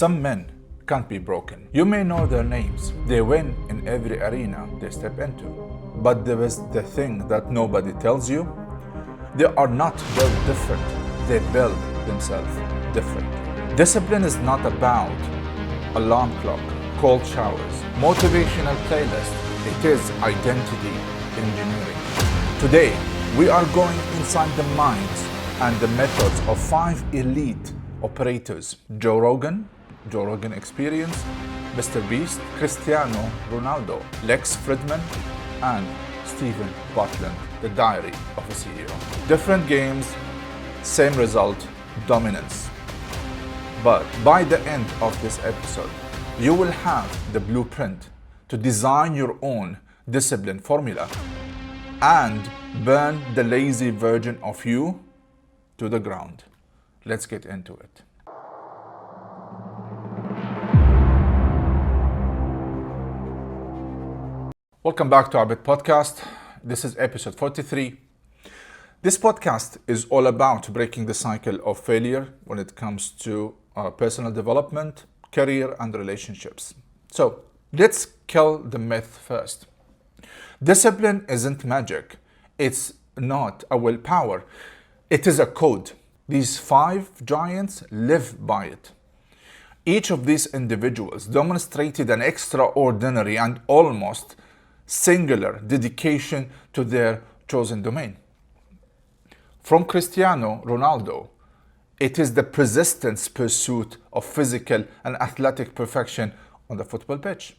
Some men can't be broken. You may know their names. They win in every arena they step into. But there is the thing that nobody tells you. They are not built different. They build themselves different. Discipline is not about alarm clock, cold showers, motivational playlist. It is identity engineering. Today, we are going inside the minds and the methods of 5 elite operators: Joe Rogan Experience, MrBeast, Cristiano Ronaldo, Lex Fridman, and Stephen Bartlett, the diary of a CEO. Different games, same result, dominance. But by the end of this episode, you will have the blueprint to design your own discipline formula and burn the lazy version of you to the ground. Let's get into it. Welcome back to our podcast. This is episode 43. This podcast is all about breaking the cycle of failure when it comes to personal development, career, and relationships. So let's kill the myth first. Discipline isn't magic. It's not a willpower. It is a code. These 5 giants live by it. Each of these individuals demonstrated an extraordinary and almost singular dedication to their chosen domain. From Cristiano Ronaldo, it is the persistent pursuit of physical and athletic perfection on the football pitch.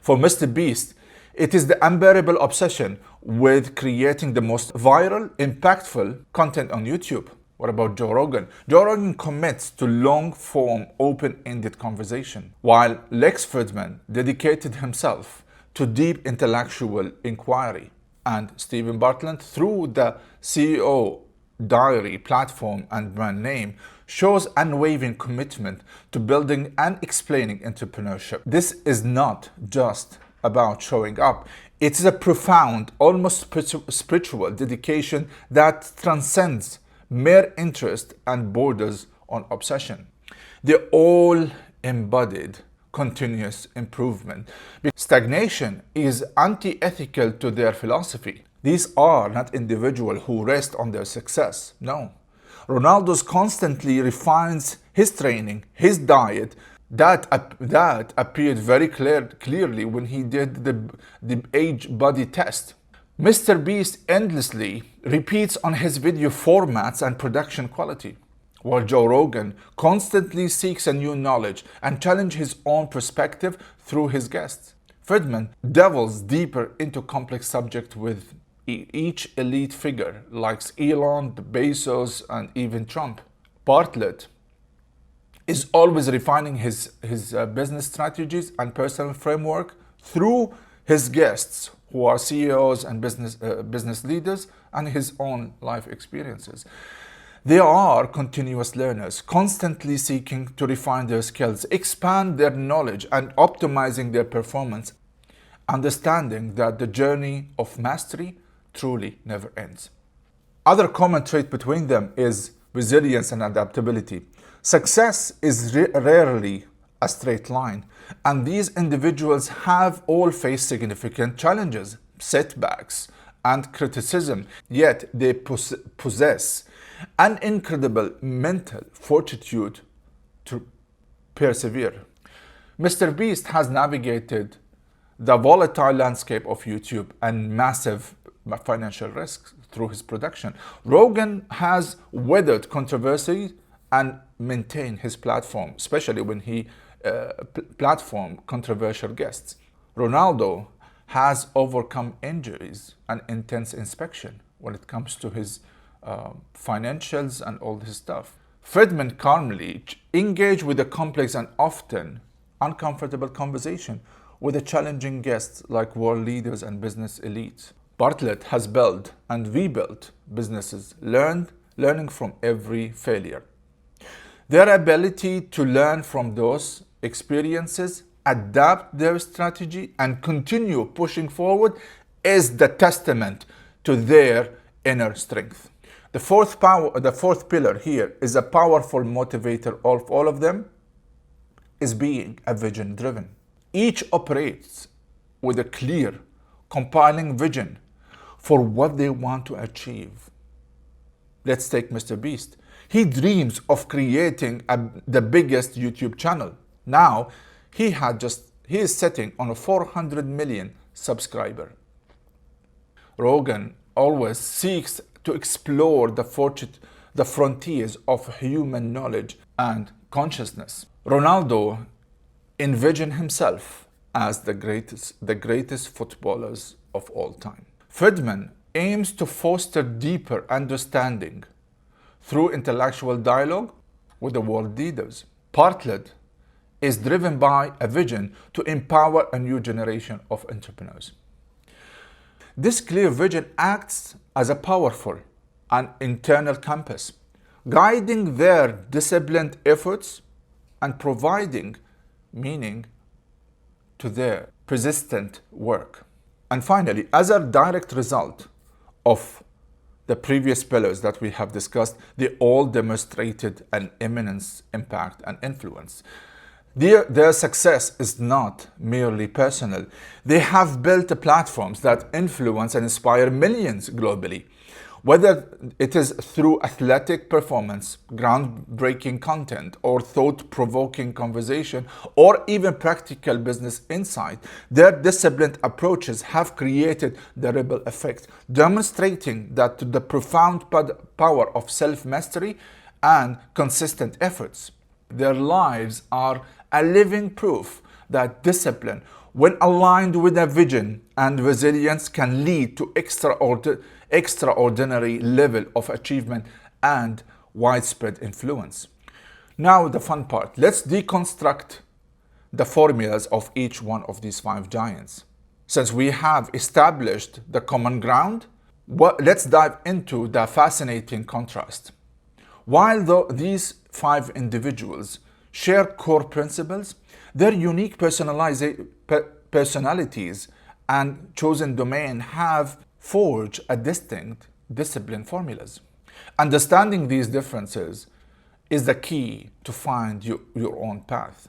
For MrBeast, it is the unbearable obsession with creating the most viral, impactful content on YouTube. What about Joe Rogan? Joe Rogan commits to long-form, open-ended conversation, while Lex Fridman dedicated himself to deep intellectual inquiry. And Stephen Bartlett, through the CEO Diary platform and brand name, shows unwavering commitment to building and explaining entrepreneurship. This is not just about showing up. It is a profound, almost spiritual dedication that transcends mere interest and borders on obsession. They all embodied continuous improvement. Stagnation is anti-ethical to their philosophy. These are not individuals who rest on their success. No. Ronaldo constantly refines his training, his diet. That appeared very clearly when he did the age body test. MrBeast endlessly repeats on his video formats and production quality, while Joe Rogan constantly seeks a new knowledge and challenges his own perspective through his guests. Fridman delves deeper into complex subjects with each elite figure like Elon, Bezos, and even Trump. Bartlett is always refining his business strategies and personal framework through his guests, who are CEOs and business leaders, and his own life experiences. They are continuous learners, constantly seeking to refine their skills, expand their knowledge, and optimizing their performance, understanding that the journey of mastery truly never ends. Other common trait between them is resilience and adaptability. Success is rarely a straight line, and these individuals have all faced significant challenges, setbacks, and criticism, yet they possess an incredible mental fortitude to persevere. MrBeast has navigated the volatile landscape of YouTube and massive financial risks through his production. Rogan has weathered controversy and maintained his platform, especially when he platformed controversial guests. Ronaldo has overcome injuries and intense inspection when it comes to his financials and all this stuff. Fridman calmly engaged with a complex and often uncomfortable conversation with a challenging guests like world leaders and business elites. Bartlett has built and rebuilt businesses, learning from every failure. Their ability to learn from those experiences, adapt their strategy, and continue pushing forward is the testament to their inner strength. The fourth pillar here is a powerful motivator of all of them: is being a vision driven. Each operates with a clear, compelling vision for what they want to achieve. Let's take MrBeast. He dreams of creating the biggest YouTube channel. Now, he is sitting on a 400 million subscriber. Rogan always seeks to explore the frontiers of human knowledge and consciousness. Ronaldo envisioned himself as the greatest footballers of all time. Fridman aims to foster deeper understanding through intellectual dialogue with the world leaders. Bartlett is driven by a vision to empower a new generation of entrepreneurs. This clear vision acts as a powerful and internal compass, guiding their disciplined efforts and providing meaning to their persistent work. And finally, as a direct result of the previous pillars that we have discussed, they all demonstrated an immense impact and influence. Their success is not merely personal. They have built platforms that influence and inspire millions globally. Whether it is through athletic performance, groundbreaking content, or thought-provoking conversation, or even practical business insight, their disciplined approaches have created the ripple effect, demonstrating that the profound power of self-mastery and consistent efforts. Their lives are a living proof that discipline, when aligned with a vision and resilience, can lead to extraordinary level of achievement and widespread influence. Now the fun part. Let's deconstruct the formulas of each one of these 5 giants. Since we have established the common ground, let's dive into the fascinating contrast. While these 5 individuals share core principles, their unique personalities and chosen domain have forged a distinct discipline formulas. Understanding these differences is the key to find your own path,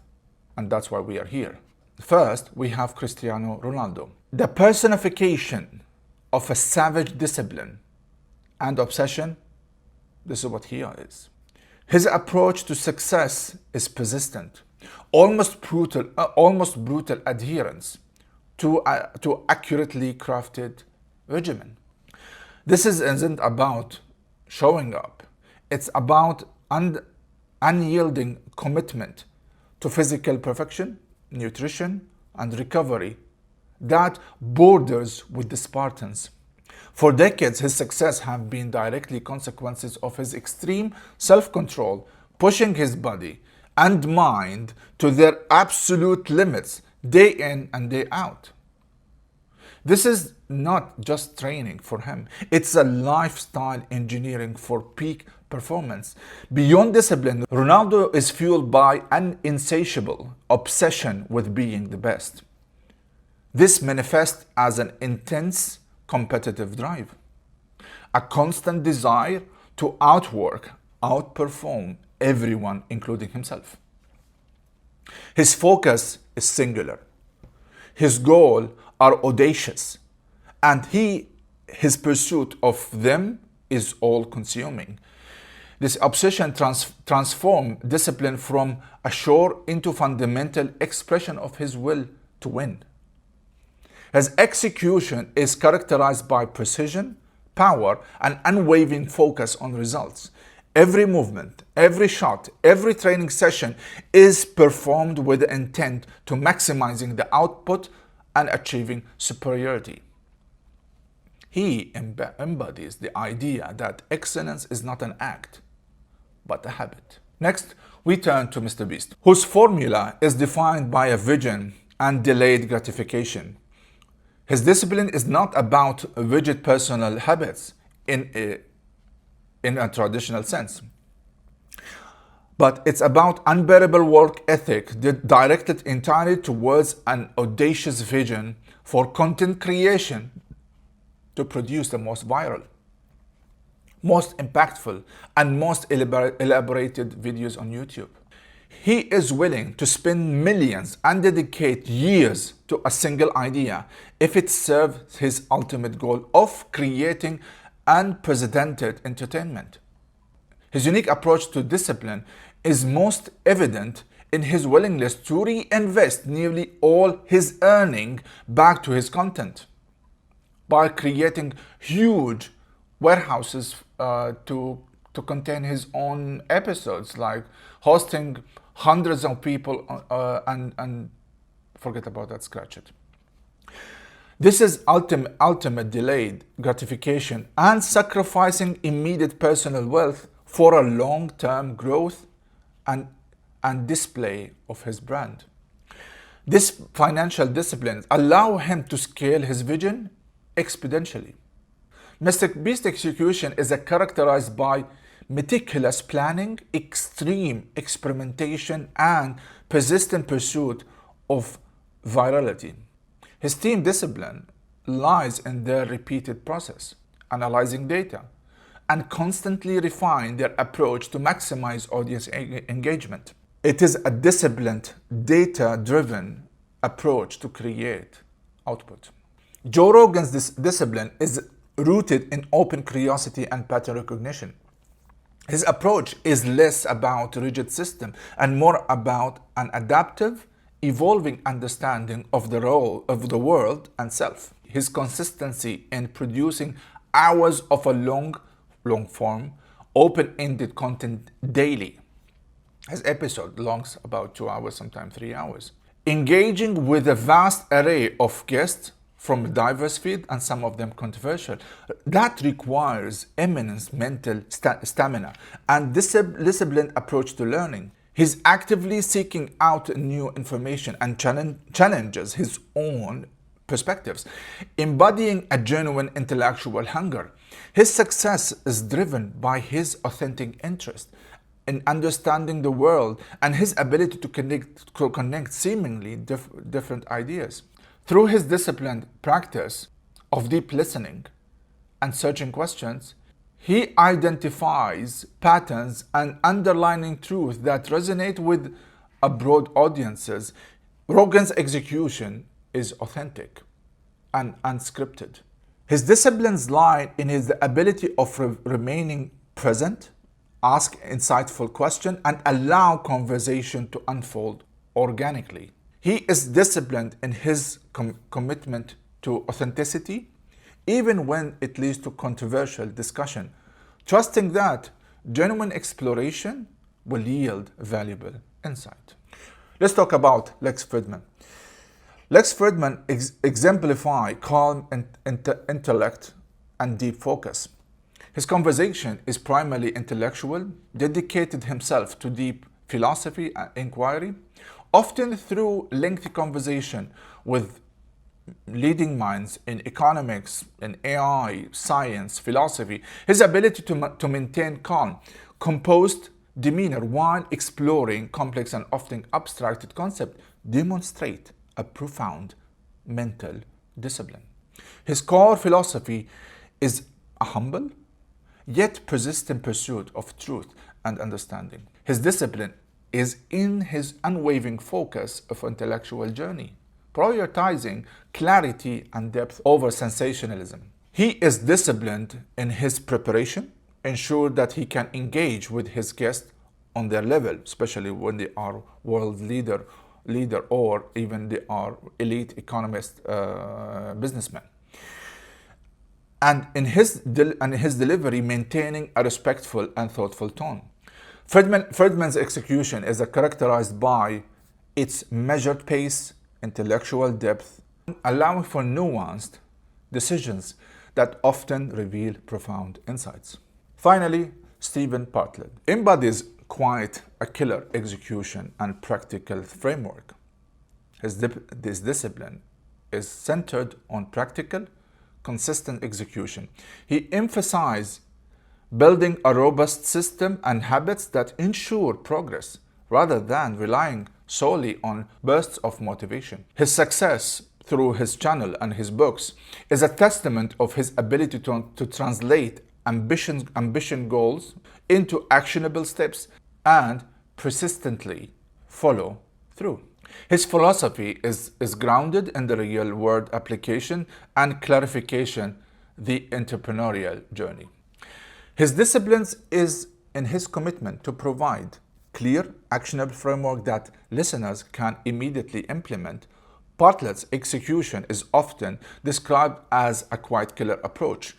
and that's why we are here. First, we have Cristiano Ronaldo, the personification of a savage discipline and obsession. This is what he is. His approach to success is persistent, almost brutal adherence to accurately crafted regimen. This isn't about showing up. It's about unyielding commitment to physical perfection, nutrition, and recovery that borders with the Spartans. For decades, his success has been directly consequences of his extreme self-control, pushing his body and mind to their absolute limits day in and day out. This is not just training for him. It's a lifestyle engineering for peak performance. Beyond discipline, Ronaldo is fueled by an insatiable obsession with being the best. This manifests as an intense competitive drive, a constant desire to outperform everyone, including himself. His focus is singular. His goals are audacious, and his pursuit of them is all-consuming. This obsession transforms discipline from a chore into fundamental expression of his will to win. His execution is characterized by precision, power, and unwavering focus on results. Every movement, every shot, every training session is performed with the intent to maximizing the output and achieving superiority. He embodies the idea that excellence is not an act, but a habit. Next, we turn to MrBeast, whose formula is defined by a vision and delayed gratification. His discipline is not about rigid personal habits in a traditional sense, but it's about unbearable work ethic directed entirely towards an audacious vision for content creation to produce the most viral, most impactful, and most elaborated videos on YouTube. He is willing to spend millions and dedicate years to a single idea if it serves his ultimate goal of creating unprecedented entertainment. His unique approach to discipline is most evident in his willingness to reinvest nearly all his earning back to his content by creating huge warehouses to contain his own episodes, like hosting hundreds of people and forget about that, scratch it. This is ultimate delayed gratification and sacrificing immediate personal wealth for a long-term growth and display of his brand. This financial discipline allow him to scale his vision exponentially. MrBeast execution is characterized by meticulous planning, extreme experimentation, and persistent pursuit of virality. His team discipline lies in their repeated process, analyzing data, and constantly refine their approach to maximize audience engagement. It is a disciplined, data-driven approach to create output. Joe Rogan's discipline is rooted in open curiosity and pattern recognition. His approach is less about a rigid system and more about an adaptive, evolving understanding of the role of the world and self. His consistency in producing hours of a long form, open-ended content daily. His episode longs about 2 hours, sometimes 3 hours. Engaging with a vast array of guests from a diverse field and some of them controversial. That requires immense mental stamina and disciplined approach to learning. He's actively seeking out new information and challenges his own perspectives, embodying a genuine intellectual hunger. His success is driven by his authentic interest in understanding the world and his ability to connect seemingly different ideas. Through his disciplined practice of deep listening and searching questions, he identifies patterns and underlying truths that resonate with a broad audiences. Rogan's execution is authentic and unscripted. His disciplines lie in his ability of remaining present, ask insightful questions, and allow conversation to unfold organically. He is disciplined in his commitment to authenticity, even when it leads to controversial discussion, trusting that genuine exploration will yield valuable insight. Let's talk about Lex Fridman. Lex Fridman exemplifies calm intellect and deep focus. His conversation is primarily intellectual, dedicated himself to deep philosophy and inquiry, often through lengthy conversation with leading minds in economics, in AI, science, philosophy. His ability to maintain calm, composed demeanor while exploring complex and often abstracted concepts demonstrate a profound mental discipline. His core philosophy is a humble yet persistent pursuit of truth and understanding. His discipline is in his unwavering focus of intellectual journey, prioritizing clarity and depth over sensationalism. He is disciplined in his preparation, ensure that he can engage with his guests on their level, especially when they are world leader or even they are elite economist businessmen. And in his delivery, maintaining a respectful and thoughtful tone. Fridman's execution is characterized by its measured pace, intellectual depth, allowing for nuanced decisions that often reveal profound insights. Finally, Stephen Bartlett embodies quite a killer execution and practical framework. This discipline is centered on practical, consistent execution. He emphasizes building a robust system and habits that ensure progress rather than relying solely on bursts of motivation. His success through his channel and his books is a testament of his ability to translate ambition goals into actionable steps and persistently follow through. His philosophy is grounded in the real world application and clarification, the entrepreneurial journey. His disciplines is in his commitment to provide clear, actionable framework that listeners can immediately implement. Bartlett's execution is often described as a quiet killer approach,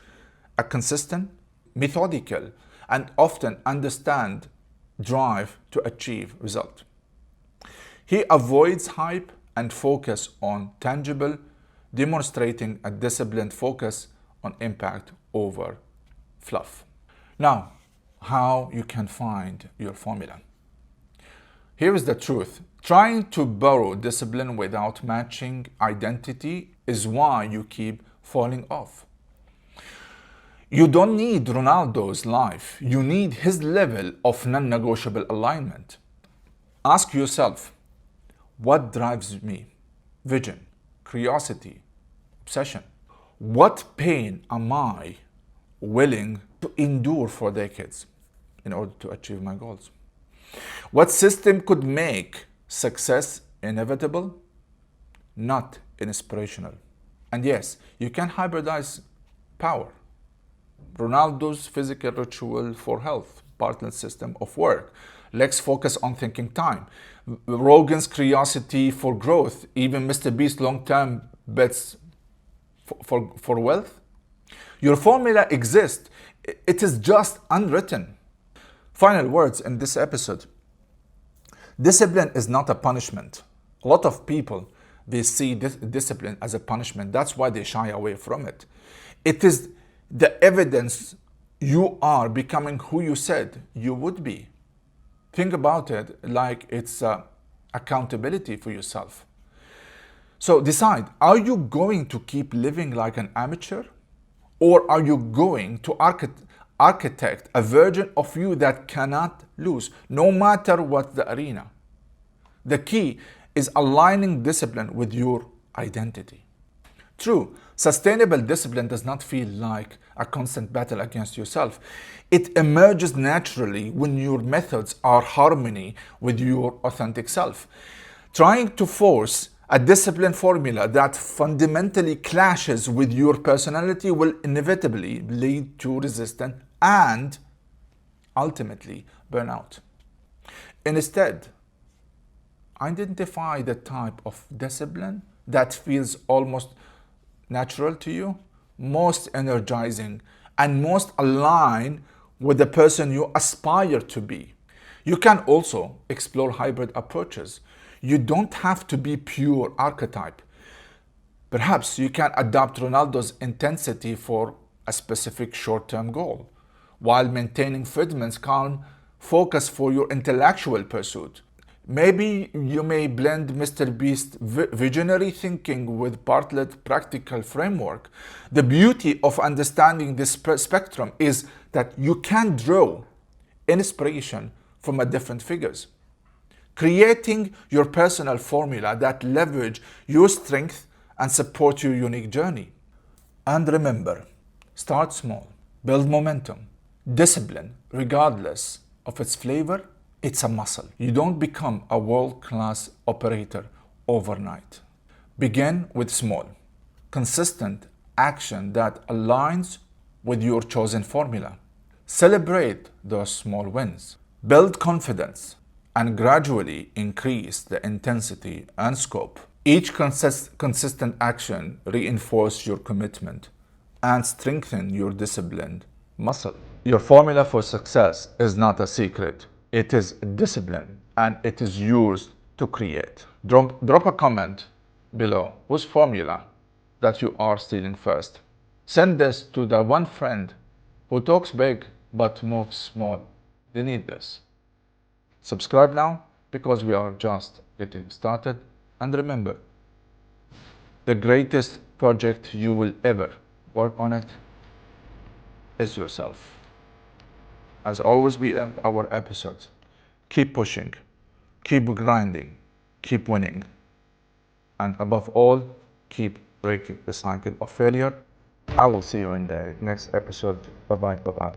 a consistent, methodical, and often understand drive to achieve result. He avoids hype and focus on tangible, demonstrating a disciplined focus on impact over fluff. Now, how you can find your formula. Here is the truth. Trying to borrow discipline without matching identity is why you keep falling off. You don't need Ronaldo's life. You need his level of non-negotiable alignment. Ask yourself, what drives me? Vision, curiosity, obsession. What pain am I willing to endure for decades in order to achieve my goals? What system could make success inevitable, not inspirational? And yes, you can hybridize power. Ronaldo's physical ritual for health, Bartlett's system of work. Lex focus on thinking time. Rogan's curiosity for growth. Even MrBeast long-term bets for wealth. Your formula exists. It is just unwritten. Final words in this episode. Discipline is not a punishment. A lot of people, they see discipline as a punishment. That's why they shy away from it. It is the evidence you are becoming who you said you would be. Think about it like it's accountability for yourself. So decide, are you going to keep living like an amateur? Or are you going to architect a version of you that cannot lose, no matter what the arena? The key is aligning discipline with your identity. True, sustainable discipline does not feel like a constant battle against yourself. It emerges naturally when your methods are harmony with your authentic self. Trying to force a discipline formula that fundamentally clashes with your personality will inevitably lead to resistance and ultimately burnout. Instead, identify the type of discipline that feels almost natural to you, most energizing, and most aligned with the person you aspire to be. You can also explore hybrid approaches. You don't have to be pure archetype. Perhaps you can adopt Ronaldo's intensity for a specific short-term goal, while maintaining Fridman's calm focus for your intellectual pursuit. Maybe you may blend MrBeast visionary thinking with Bartlett practical framework. The beauty of understanding this spectrum is that you can draw inspiration from different figures, creating your personal formula that leverage your strength and support your unique journey. And remember, start small, build momentum. Discipline, regardless of its flavor, it's a muscle. You don't become a world-class operator overnight. Begin with small, consistent action that aligns with your chosen formula. Celebrate those small wins. Build confidence and gradually increase the intensity and scope. Each consistent action reinforces your commitment and strengthen your disciplined muscle. Your formula for success is not a secret. It is discipline and it is yours to create. Drop a comment below whose formula that you are stealing first. Send this to the one friend who talks big but moves small. They need this. Subscribe now because we are just getting started. And remember, the greatest project you will ever work on it is yourself. As always, we end our episodes. Keep pushing, keep grinding, keep winning. And above all, keep breaking the cycle of failure. I will see you in the next episode. Bye-bye. Bye-bye.